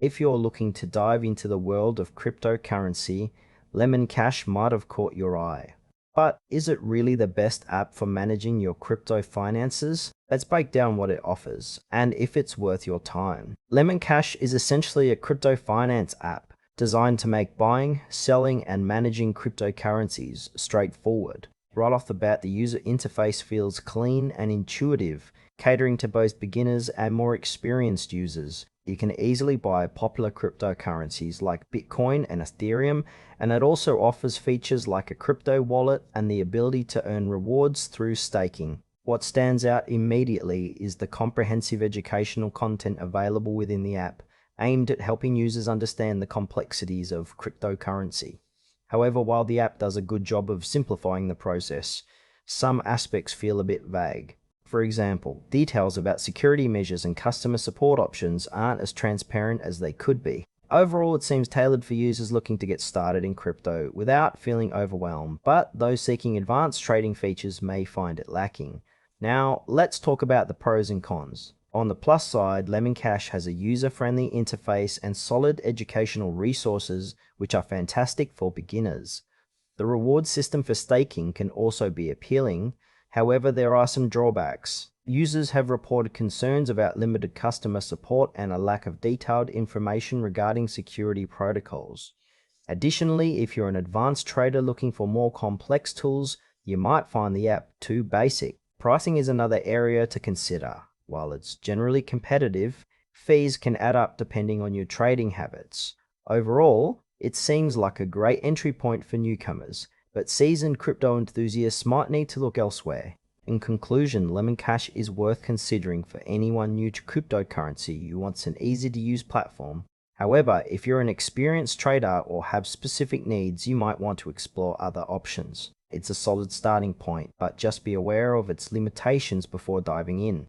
If you're looking to dive into the world of cryptocurrency, Lemon Cash might have caught your eye. But is it really the best app for managing your crypto finances? Let's break down what it offers and if it's worth your time. Lemon Cash is essentially a crypto finance app designed to make buying, selling, and managing cryptocurrencies straightforward. Right off the bat, the user interface feels clean and intuitive, catering to both beginners and more experienced users. You can easily buy popular cryptocurrencies like Bitcoin and Ethereum, and it also offers features like a crypto wallet and the ability to earn rewards through staking. What stands out immediately is the comprehensive educational content available within the app, aimed at helping users understand the complexities of cryptocurrency. However, while the app does a good job of simplifying the process, some aspects feel a bit vague. For example, details about security measures and customer support options aren't as transparent as they could be. Overall, it seems tailored for users looking to get started in crypto without feeling overwhelmed, but those seeking advanced trading features may find it lacking. Now, let's talk about the pros and cons. On the plus side, Lemon Cash has a user-friendly interface and solid educational resources, which are fantastic for beginners. The reward system for staking can also be appealing. However, there are some drawbacks. Users have reported concerns about limited customer support and a lack of detailed information regarding security protocols. Additionally, if you're an advanced trader looking for more complex tools, you might find the app too basic. Pricing is another area to consider. While it's generally competitive, fees can add up depending on your trading habits. Overall, it seems like a great entry point for newcomers, but seasoned crypto enthusiasts might need to look elsewhere. In conclusion, Lemon Cash is worth considering for anyone new to cryptocurrency who wants an easy-to-use platform. However, if you're an experienced trader or have specific needs, you might want to explore other options. It's a solid starting point, but just be aware of its limitations before diving in.